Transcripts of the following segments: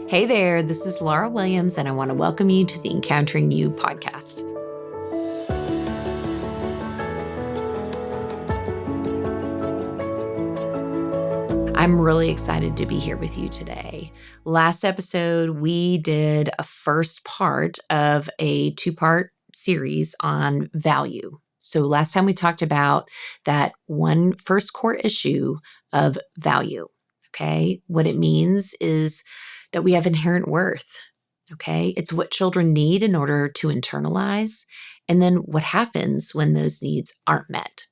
Hey there, this is Laura Williams, and I want to welcome you to the Encountering You podcast. I'm really excited to be here with you today. Last episode, we did a first part of a two-part series on value. So last time we talked about that one first core issue of value. Okay, what it means is that we have inherent worth. Okay, it's what children need in order to internalize, and then what happens when those needs aren't met.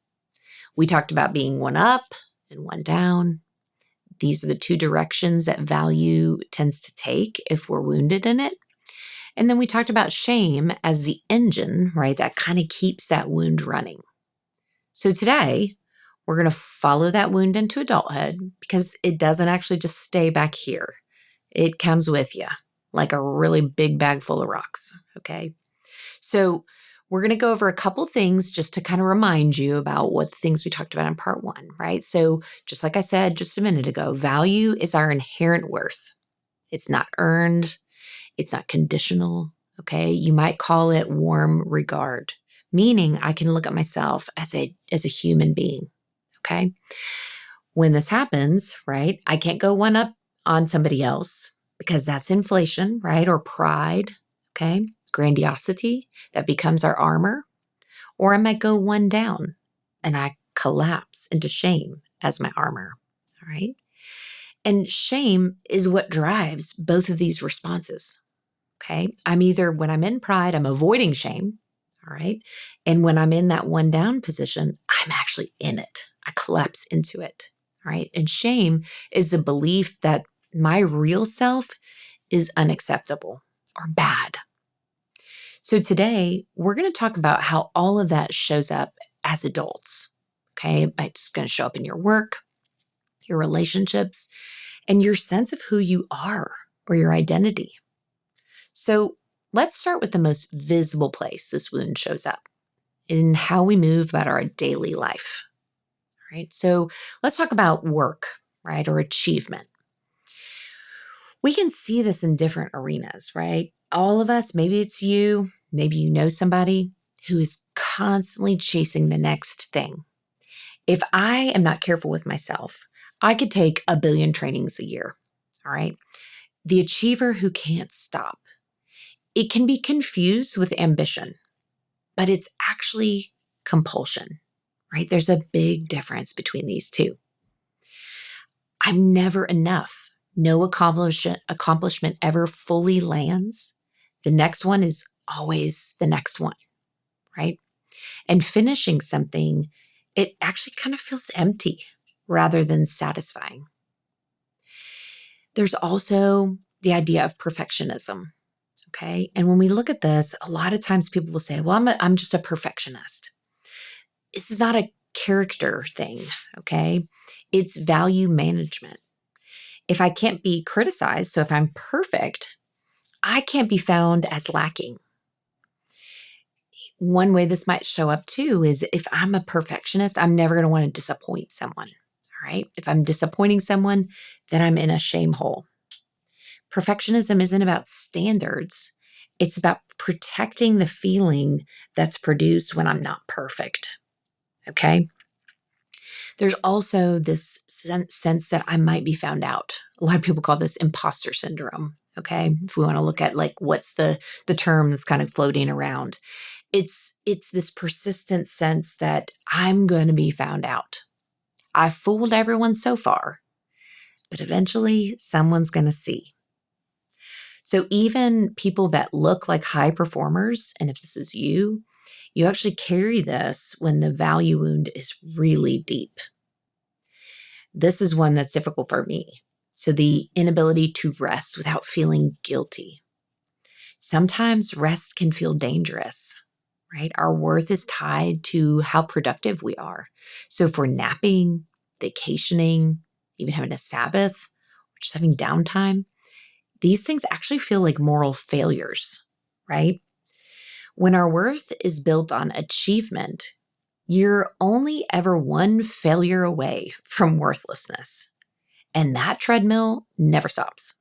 We talked about being one up and one down. These are the two directions that value tends to take if we're wounded in it. And then we talked about shame as the engine, right, that kind of keeps that wound running. So today, we're going to follow that wound into adulthood because it doesn't actually just stay back here. It comes with you like a really big bag full of rocks, okay? So we're going to go over a couple things just to kind of remind you about what the things we talked about in part one, right? So just like I said just a minute ago, value is our inherent worth. It's not earned. It's not conditional, okay? You might call it warm regard, meaning I can look at myself as a human being, okay? When this happens, right, I can't go one up on somebody else because that's inflation, right? Or pride, okay? Grandiosity that becomes our armor. Or I might go one down and I collapse into shame as my armor, all right? And shame is what drives both of these responses, okay? When I'm in pride, I'm avoiding shame, all right? And when I'm in that one down position, I'm actually in it. I collapse into it, all right? And shame is the belief that my real self is unacceptable or bad. So today, we're going to talk about how all of that shows up as adults, okay? It's going to show up in your work, your relationships, and your sense of who you are or your identity. So let's start with the most visible place this wound shows up in how we move about our daily life, right? So let's talk about work, right, or achievement. We can see this in different arenas, right? All of us, maybe it's you, maybe you know somebody who is constantly chasing the next thing. If I am not careful with myself, I could take 1 billion trainings a year, all right? The achiever who can't stop. It can be confused with ambition, but it's actually compulsion, right? There's a big difference between these two. I'm never enough. No accomplishment ever fully lands. The next one is always the next one, right? And finishing something, it actually kind of feels empty rather than satisfying. There's also the idea of perfectionism, okay? And when we look at this, a lot of times people will say, well, I'm just a perfectionist. This is not a character thing, okay? It's value management. If I can't be criticized, so if I'm perfect, I can't be found as lacking. One way this might show up too is if I'm a perfectionist, I'm never going to want to disappoint someone, all right? If I'm disappointing someone, then I'm in a shame hole. Perfectionism isn't about standards. It's about protecting the feeling that's produced when I'm not perfect, okay? There's also this sense that I might be found out. A lot of people call this imposter syndrome, okay? If we want to look at like what's the term that's kind of floating around. It's this persistent sense that I'm going to be found out. I've fooled everyone so far, but eventually someone's going to see. So even people that look like high performers, and if this is you actually carry this when the value wound is really deep. This is one that's difficult for me. So the inability to rest without feeling guilty. Sometimes rest can feel dangerous, right? Our worth is tied to how productive we are. So if we're napping, vacationing, even having a Sabbath, or just having downtime, these things actually feel like moral failures, right? When our worth is built on achievement, you're only ever one failure away from worthlessness. And that treadmill never stops.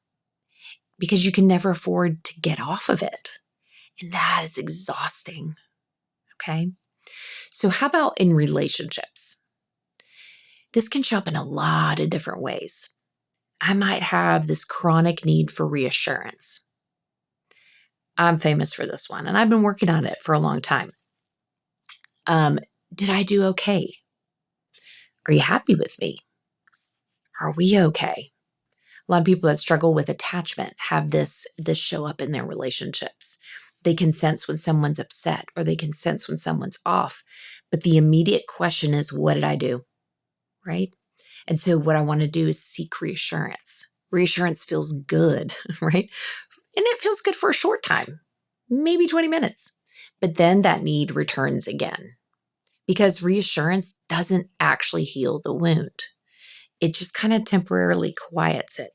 because you can never afford to get off of it. And that is exhausting. Okay. So, how about in relationships? This can show up in a lot of different ways. I might have this chronic need for reassurance. I'm famous for this one, and I've been working on it for a long time. Did I do okay? Are you happy with me? Are we okay? A lot of people that struggle with attachment have this show up in their relationships. They can sense when someone's upset or they can sense when someone's off. But the immediate question is, what did I do? Right? And so what I want to do is seek reassurance. Reassurance feels good, right? And it feels good for a short time, maybe 20 minutes. But then that need returns again because reassurance doesn't actually heal the wound. It just kind of temporarily quiets it.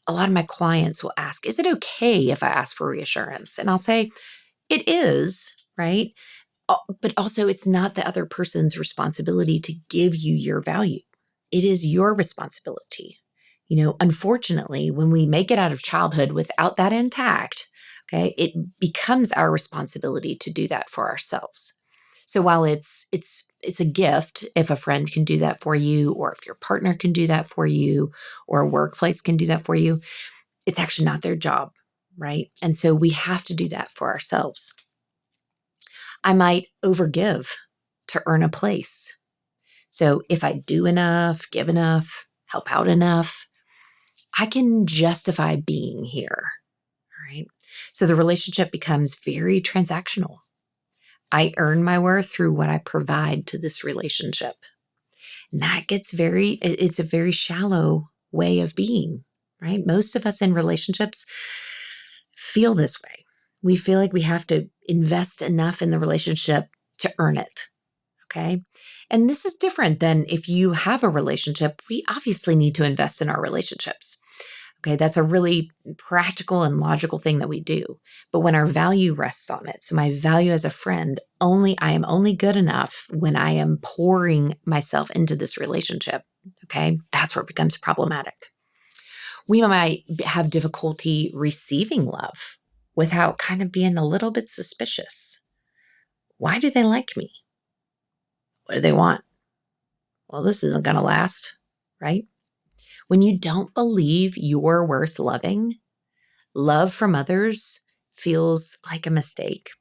A lot of my clients will ask, is it okay if I ask for reassurance? And I'll say, it is, right? But also, it's not the other person's responsibility to give you your value. It is your responsibility. Unfortunately, when we make it out of childhood without that intact, okay, it becomes our responsibility to do that for ourselves. So while it's a gift if a friend can do that for you, or if your partner can do that for you, or a workplace can do that for you, it's actually not their job, right? And so we have to do that for ourselves. I might overgive to earn a place. So if I do enough, give enough, help out enough, I can justify being here, right? So the relationship becomes very transactional. I earn my worth through what I provide to this relationship. And that gets it's a very shallow way of being, right? Most of us in relationships feel this way. We feel like we have to invest enough in the relationship to earn it, okay? And this is different than if you have a relationship. We obviously need to invest in our relationships. Okay, that's a really practical and logical thing that we do. But when our value rests on it, so my value as a friend, I am only good enough when I am pouring myself into this relationship. Okay, that's where it becomes problematic. We might have difficulty receiving love without kind of being a little bit suspicious. Why do they like me? What do they want? Well, this isn't going to last, right? When you don't believe you're worth loving, love from others feels like a mistake.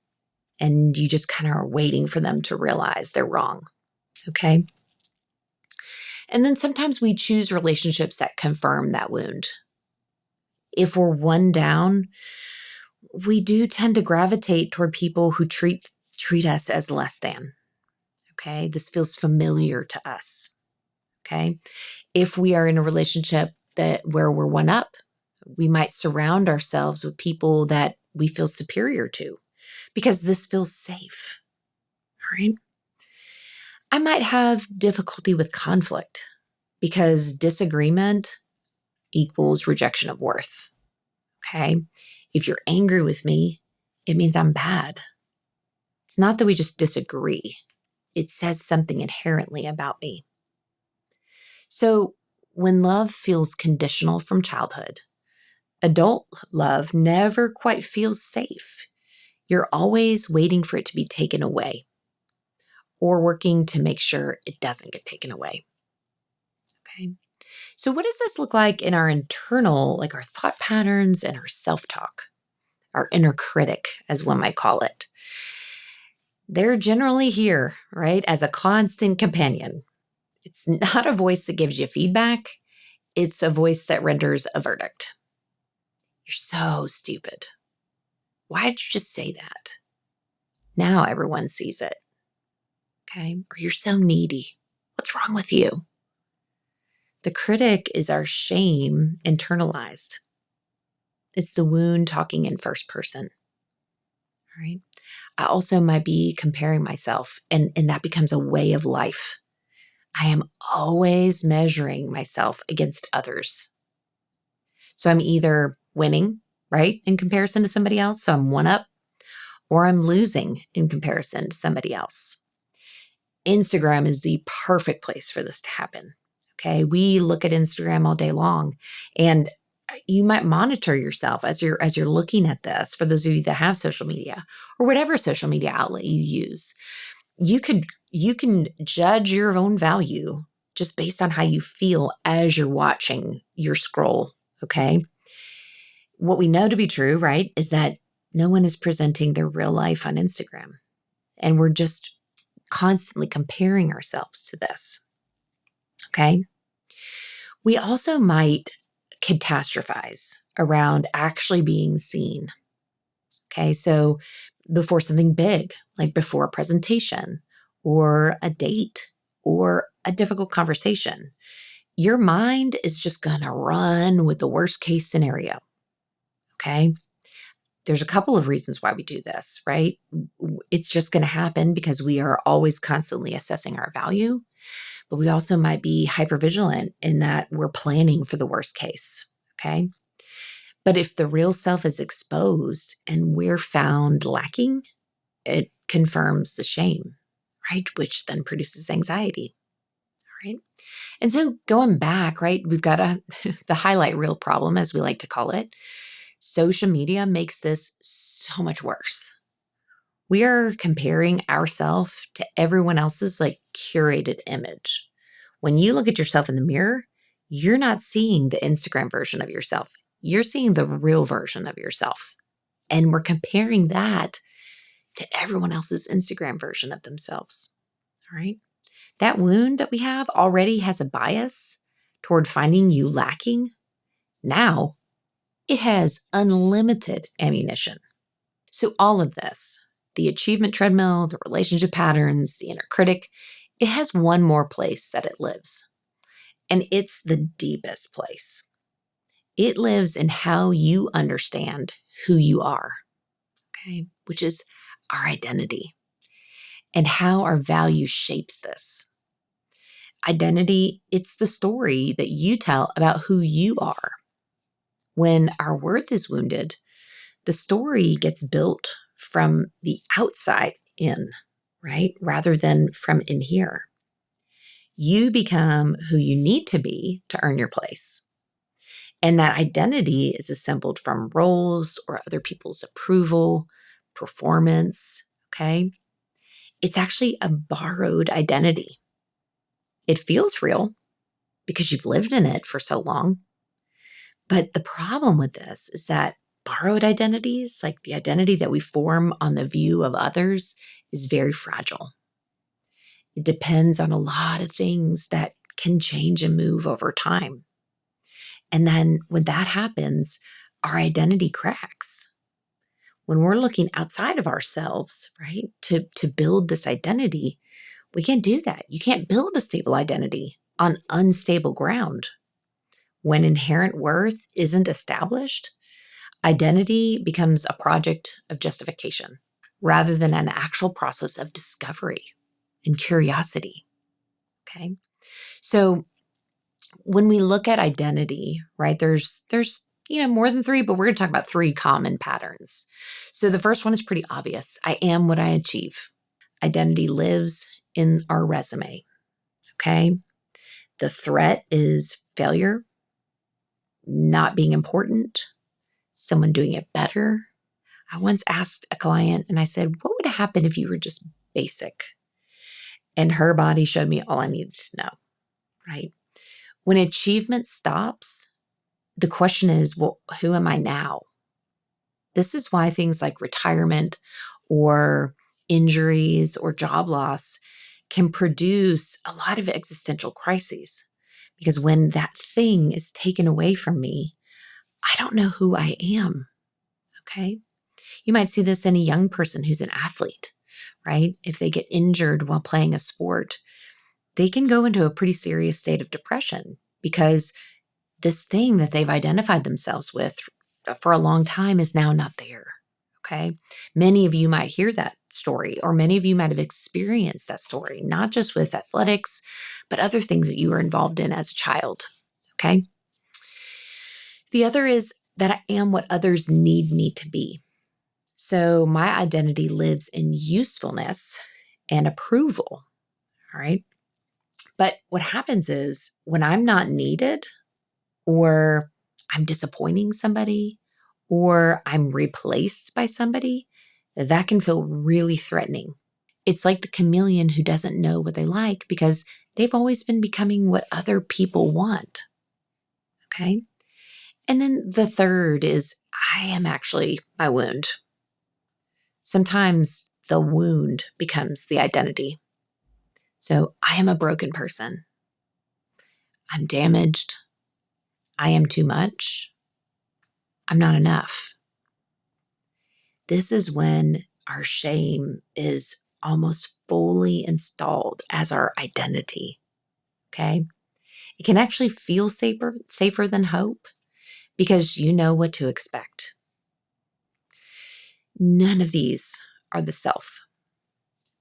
And you just kind of are waiting for them to realize they're wrong. Okay. And then sometimes we choose relationships that confirm that wound. If we're one down, we do tend to gravitate toward people who treat us as less than. Okay. This feels familiar to us. Okay. If we are in a relationship where we're one up, we might surround ourselves with people that we feel superior to because this feels safe. All right. I might have difficulty with conflict because disagreement equals rejection of worth. Okay. If you're angry with me, it means I'm bad. It's not that we just disagree. It says something inherently about me. So when love feels conditional from childhood, adult love never quite feels safe. You're always waiting for it to be taken away or working to make sure it doesn't get taken away. Okay. So what does this look like in our internal, like our thought patterns and our self-talk, our inner critic, as one might call it? They're generally here, right, as a constant companion. It's not a voice that gives you feedback. It's a voice that renders a verdict. You're so stupid. Why did you just say that? Now everyone sees it. Okay. Or you're so needy. What's wrong with you? The critic is our shame internalized. It's the wound talking in first person. All right. I also might be comparing myself, and that becomes a way of life. I am always measuring myself against others. So I'm either winning, right, in comparison to somebody else, so I'm one up, or I'm losing in comparison to somebody else. Instagram is the perfect place for this to happen. Okay, we look at Instagram all day long, and you might monitor yourself as you're looking at this. For those of you that have social media or whatever social media outlet you use, you can judge your own value just based on how you feel as you're watching your scroll. Okay. What we know to be true, right, is that no one is presenting their real life on Instagram. And we're just constantly comparing ourselves to this. Okay. We also might catastrophize around actually being seen. Okay. So before something big, like before a presentation or a date or a difficult conversation, your mind is just going to run with the worst case scenario. Okay. There's a couple of reasons why we do this, right? It's just going to happen because we are always constantly assessing our value, but we also might be hypervigilant in that we're planning for the worst case. Okay. But if the real self is exposed and we're found lacking, it confirms the shame, right? Which then produces anxiety. All right. And so going back, right, we've got the highlight reel problem, as we like to call it. Social media makes this so much worse. We are comparing ourselves to everyone else's like curated image. When you look at yourself in the mirror, you're not seeing the Instagram version of yourself. You're seeing the real version of yourself. And we're comparing that to everyone else's Instagram version of themselves. All right. That wound that we have already has a bias toward finding you lacking. Now it has unlimited ammunition. So all of this, the achievement treadmill, the relationship patterns, the inner critic, it has one more place that it lives. And it's the deepest place. It lives in how you understand who you are, okay, which is our identity and how our value shapes this. Identity, it's the story that you tell about who you are. When our worth is wounded, the story gets built from the outside in, right? Rather than from in here. You become who you need to be to earn your place. And that identity is assembled from roles or other people's approval, performance, okay? It's actually a borrowed identity. It feels real because you've lived in it for so long. But the problem with this is that borrowed identities, like the identity that we form on the view of others, is very fragile. It depends on a lot of things that can change and move over time. And then when that happens, our identity cracks. When we're looking outside of ourselves, right, to build this identity, we can't do that. You can't build a stable identity on unstable ground. When inherent worth isn't established, identity becomes a project of justification rather than an actual process of discovery and curiosity. Okay. So when we look at identity, right, there's more than three, but we're going to talk about three common patterns. So the first one is pretty obvious. I am what I achieve. Identity lives in our resume. Okay. The threat is failure, not being important, someone doing it better. I once asked a client and I said, what would happen if you were just basic? And her body showed me all I needed to know, right? When achievement stops, the question is, well, who am I now? This is why things like retirement or injuries or job loss can produce a lot of existential crises. Because when that thing is taken away from me, I don't know who I am. Okay. You might see this in a young person who's an athlete, right? If they get injured while playing a sport, they can go into a pretty serious state of depression because this thing that they've identified themselves with for a long time is now not there. Okay. Many of you might hear that story, or many of you might have experienced that story, not just with athletics, but other things that you were involved in as a child. Okay. The other is that I am what others need me to be. So my identity lives in usefulness and approval. All right. But what happens is when I'm not needed or I'm disappointing somebody, or I'm replaced by somebody, that can feel really threatening. It's like the chameleon who doesn't know what they like because they've always been becoming what other people want. Okay. And then the third is I am actually my wound. Sometimes the wound becomes the identity. So I am a broken person. I'm damaged. I am too much. I'm not enough. This is when our shame is almost fully installed as our identity. Okay. It can actually feel safer than hope because you know what to expect. None of these are the self.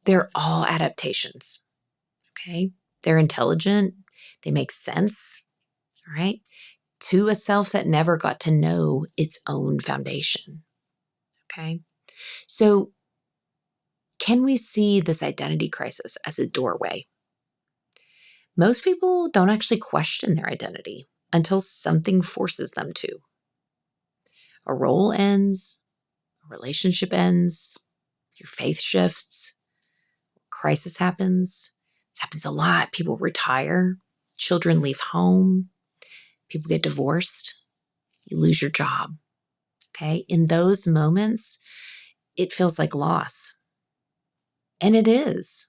They're all adaptations. Okay. They're intelligent. They make sense. All right. To a self that never got to know its own foundation. Okay. So, can we see this identity crisis as a doorway? Most people don't actually question their identity until something forces them to. A role ends, a relationship ends, your faith shifts, crisis happens. This happens a lot. People retire, children leave home, people get divorced, you lose your job. Okay. In those moments, it feels like loss. And it is.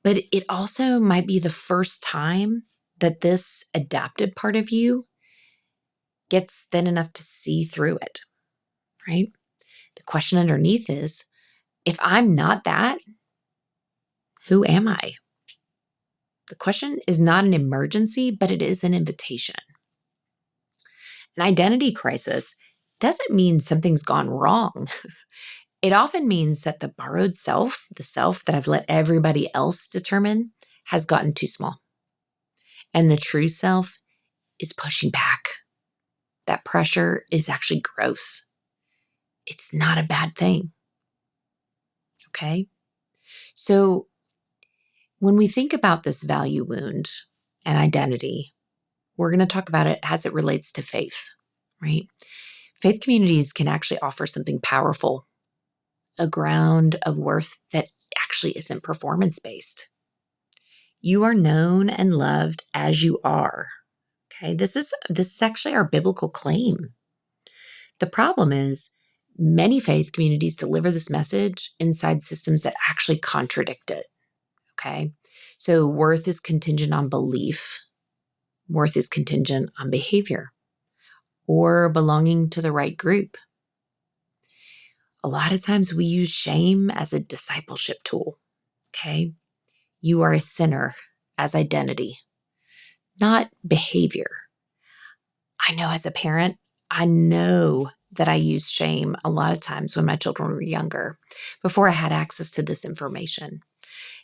But it also might be the first time that this adapted part of you gets thin enough to see through it, right? The question underneath is, if I'm not that, who am I? The question is not an emergency, but it is an invitation. An identity crisis doesn't mean something's gone wrong. It often means that the borrowed self, the self that I've let everybody else determine, has gotten too small. And the true self is pushing back. That pressure is actually growth. It's not a bad thing. Okay? So when we think about this value wound and identity, we're going to talk about it as it relates to faith, right? Faith communities can actually offer something powerful, a ground of worth that actually isn't performance-based. You are known and loved as you are. Okay, this is actually our biblical claim. The problem is many faith communities deliver this message inside systems that actually contradict it. Okay, so worth is contingent on belief. Worth is contingent on behavior or belonging to the right group. A lot of times we use shame as a discipleship tool. Okay, you are a sinner as identity, not behavior. I know as a parent, I know that I used shame a lot of times when my children were younger, before I had access to this information.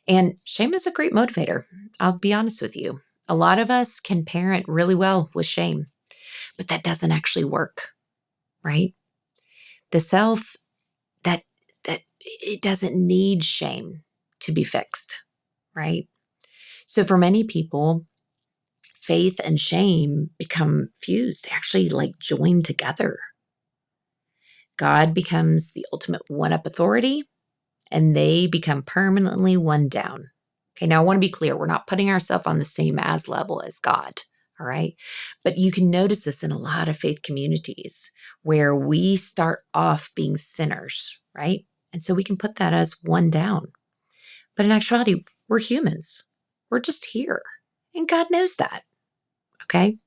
And shame is a great motivator. I'll be honest with you. A lot of us can parent really well with shame, but that doesn't actually work, right? The self that it doesn't need shame to be fixed, right? So for many people, faith and shame become fused. They actually like join together. God becomes the ultimate one-up authority, and they become permanently one down. Okay, now I want to be clear. We're not putting ourselves on the same as level as God, all right? But you can notice this in a lot of faith communities where we start off being sinners, right? And so we can put that as one down. But in actuality, we're humans. We're just here. And God knows that, okay?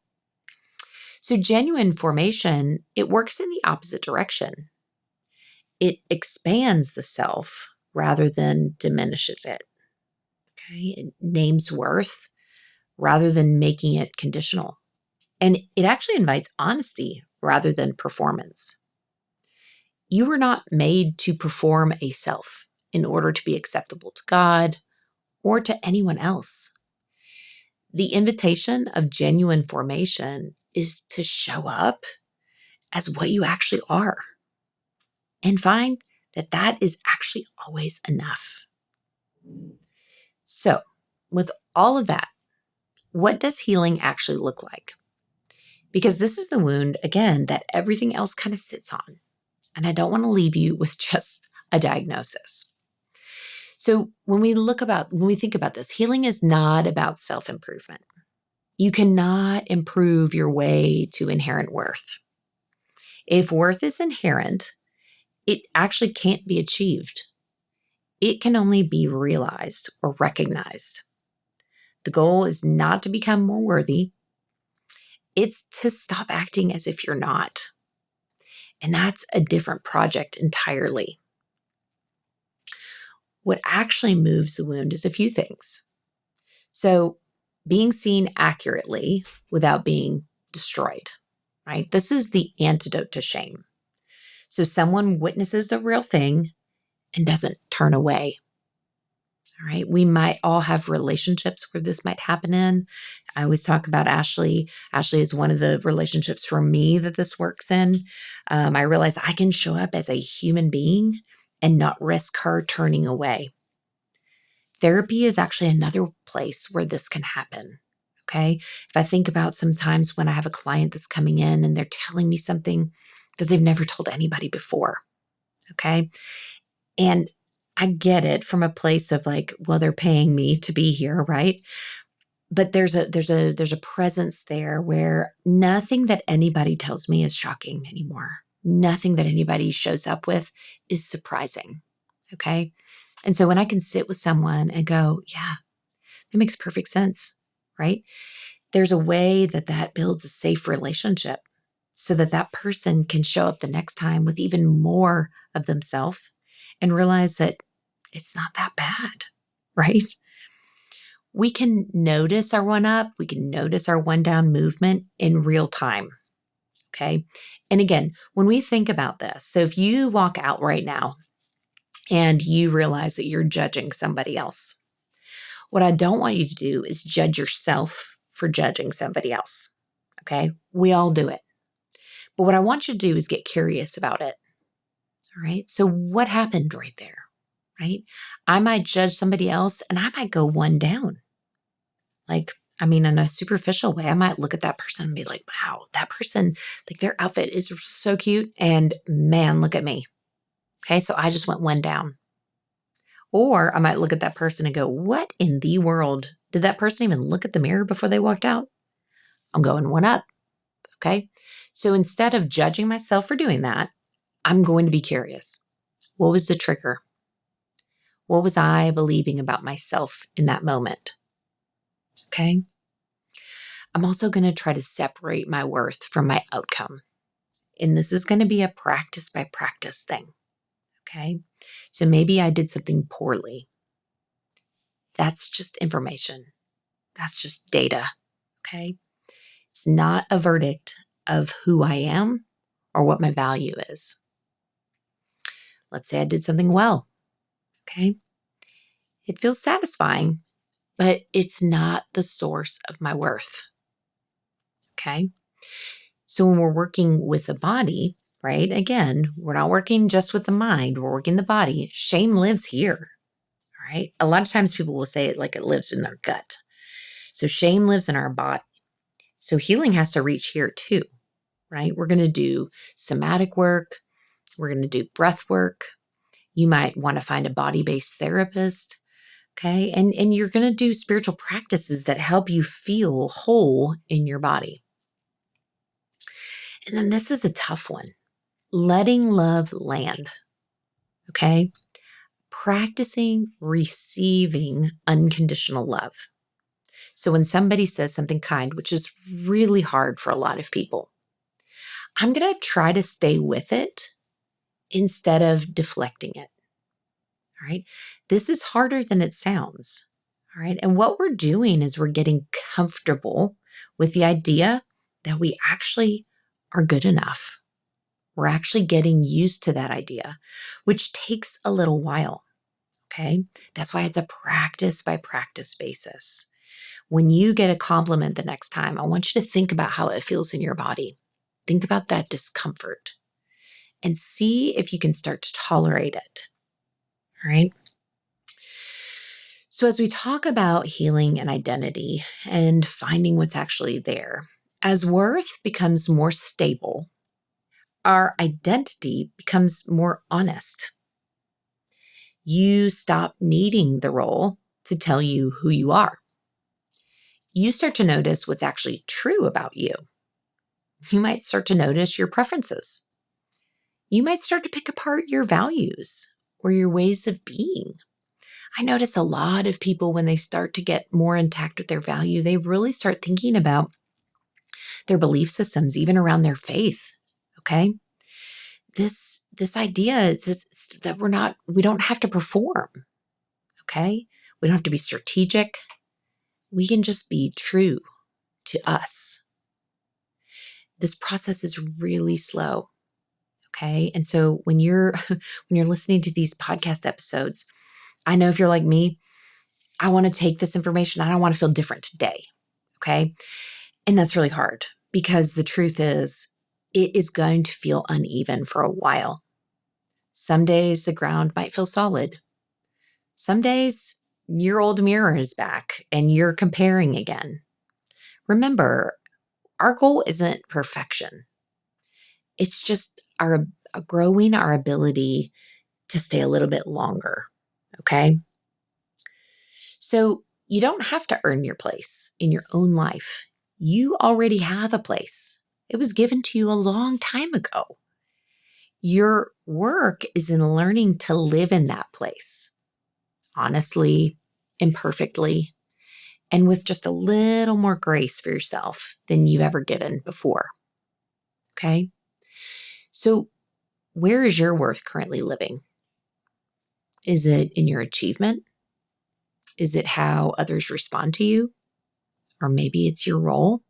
So genuine formation, it works in the opposite direction. It expands the self rather than diminishes it. Okay, it names worth rather than making it conditional. And it actually invites honesty rather than performance. You were not made to perform a self in order to be acceptable to God or to anyone else. The invitation of genuine formation is to show up as what you actually are and find that that is actually always enough. So, with all of that, what does healing actually look like? because this is the wound, again, that everything else kind of sits on. And I don't want to leave you with just a diagnosis. So when we think about this, healing is not about self-improvement. You cannot improve your way to inherent worth. If worth is inherent, it actually can't be achieved. It can only be realized or recognized. The goal is not to become more worthy. It's to stop acting as if you're not. And that's a different project entirely. What actually moves the wound is a few things. So, being seen accurately without being destroyed, right? This is the antidote to shame. So someone witnesses the real thing and doesn't turn away. All right. We might all have relationships where this might happen in. I always talk about Ashley. Ashley is one of the relationships for me that this works in. I realize I can show up as a human being and not risk her turning away. Therapy is actually another place where this can happen. Okay. If I think about sometimes when I have a client that's coming in and they're telling me something that they've never told anybody before. Okay. And I get it from a place of like, well, they're paying me to be here, right? But there's a presence there where nothing that anybody tells me is shocking anymore. Nothing that anybody shows up with is surprising. Okay. And so when I can sit with someone and go, yeah, that makes perfect sense, right? There's a way that builds a safe relationship so that person can show up the next time with even more of themselves and realize that it's not that bad, right? We can notice our one up, we can notice our one down movement in real time, okay? And again, when we think about this, so if you walk out right now and you realize that you're judging somebody else, what I don't want you to do is judge yourself for judging somebody else, okay? We all do it. But what I want you to do is get curious about it, all right? So what happened right there, right? I might judge somebody else and I might go one down. In a superficial way, I might look at that person and be like, wow, that person, like their outfit is so cute. And man, look at me. Okay, so I just went one down. Or I might look at that person and go, what in the world? Did that person even look at the mirror before they walked out? I'm going one up. Okay, so instead of judging myself for doing that, I'm going to be curious. What was the trigger? What was I believing about myself in that moment? Okay. I'm also going to try to separate my worth from my outcome. And this is going to be a practice by practice thing. Okay. So maybe I did something poorly. That's just information. That's just data. Okay. It's not a verdict of who I am or what my value is. Let's say I did something well. Okay. It feels satisfying, but it's not the source of my worth. Okay. So when we're working with the body, right? Again, we're not working just with the mind, we're working the body. Shame lives here. All right. A lot of times people will say it like it lives in their gut. So shame lives in our body. So healing has to reach here too, right? We're going to do somatic work. We're going to do breath work. You might want to find a body-based therapist. Okay. And you're going to do spiritual practices that help you feel whole in your body. And then this is a tough one. Letting love land. Okay. Practicing receiving unconditional love. So when somebody says something kind, which is really hard for a lot of people, I'm going to try to stay with it instead of deflecting it. All right. This is harder than it sounds. All right. And what we're doing is we're getting comfortable with the idea that we actually are good enough. We're actually getting used to that idea, which takes a little while. Okay. That's why it's a practice by practice basis. When you get a compliment the next time, I want you to think about how it feels in your body. Think about that discomfort and see if you can start to tolerate it. All right. So as we talk about healing and identity and finding what's actually there, As worth becomes more stable, our identity becomes more honest. You stop needing the role to tell you who you are. You start to notice what's actually true about you. You might start to notice your preferences. You might start to pick apart your values or your ways of being. I notice a lot of people when they start to get more intact with their value, they really start thinking about their belief systems, even around their faith. Okay. This idea is that we don't have to perform. Okay. We don't have to be strategic. We can just be true to us. This process is really slow. Okay. And so when you're listening to these podcast episodes, I know if you're like me, I want to take this information. I don't want to feel different today. Okay. And that's really hard because the truth is it is going to feel uneven for a while. Some days the ground might feel solid. Some days your old mirror is back and you're comparing again. Remember, our goal isn't perfection. It's just growing our ability to stay a little bit longer. Okay. So you don't have to earn your place in your own life. You already have a place. It was given to you a long time ago. Your work is in learning to live in that place, honestly, imperfectly, and with just a little more grace for yourself than you've ever given before. Okay? So where is your worth currently living? Is it in your achievement? Is it how others respond to you? Or maybe it's your role?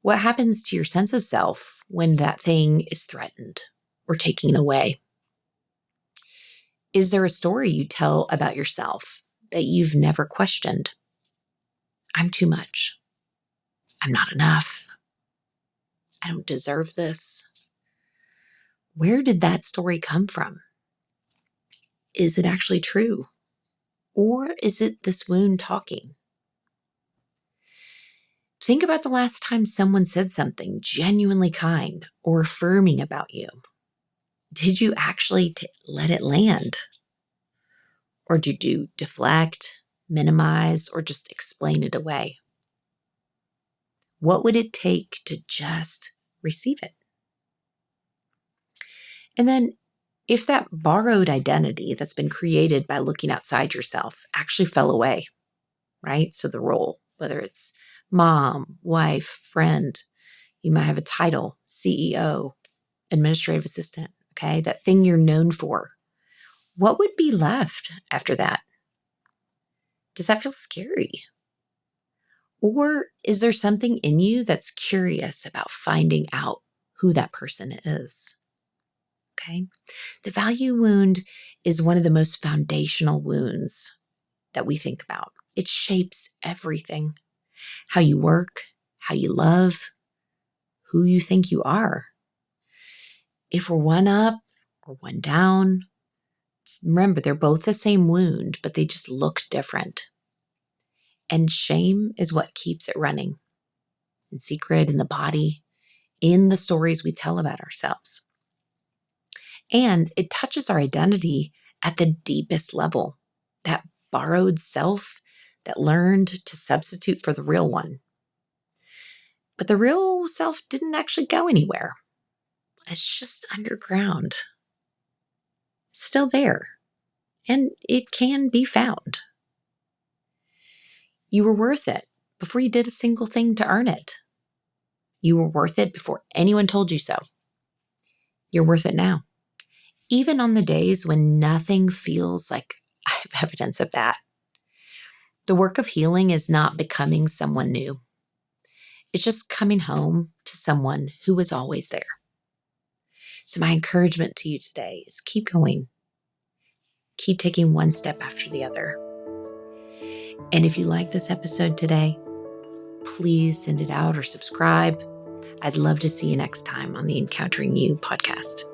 What happens to your sense of self when that thing is threatened or taken away? Is there a story you tell about yourself that you've never questioned? I'm too much. I'm not enough. I don't deserve this. Where did that story come from? Is it actually true? Or is it this wound talking? Think about the last time someone said something genuinely kind or affirming about you. Did you actually let it land? Or did you deflect, minimize, or just explain it away? What would it take to just receive it? And then, if that borrowed identity that's been created by looking outside yourself actually fell away, right? So the role, whether it's mom, wife, friend, you might have a title, CEO, administrative assistant, okay? That thing you're known for. What would be left after that? Does that feel scary? Or is there something in you that's curious about finding out who that person is? Okay. The value wound is one of the most foundational wounds that we think about. It shapes everything. How you work, how you love, who you think you are. If we're one up or one down, remember they're both the same wound, but they just look different. And shame is what keeps it running in secret, in the body, in the stories we tell about ourselves. And it touches our identity at the deepest level, that borrowed self that learned to substitute for the real one. But the real self didn't actually go anywhere. It's just underground. It's still there, and it can be found. You were worth it before you did a single thing to earn it. You were worth it before anyone told you so. You're worth it now. Even on the days when nothing feels like I have evidence of that. The work of healing is not becoming someone new. It's just coming home to someone who was always there. So my encouragement to you today is keep going. Keep taking one step after the other. And if you like this episode today, please send it out or subscribe. I'd love to see you next time on the Encountering You podcast.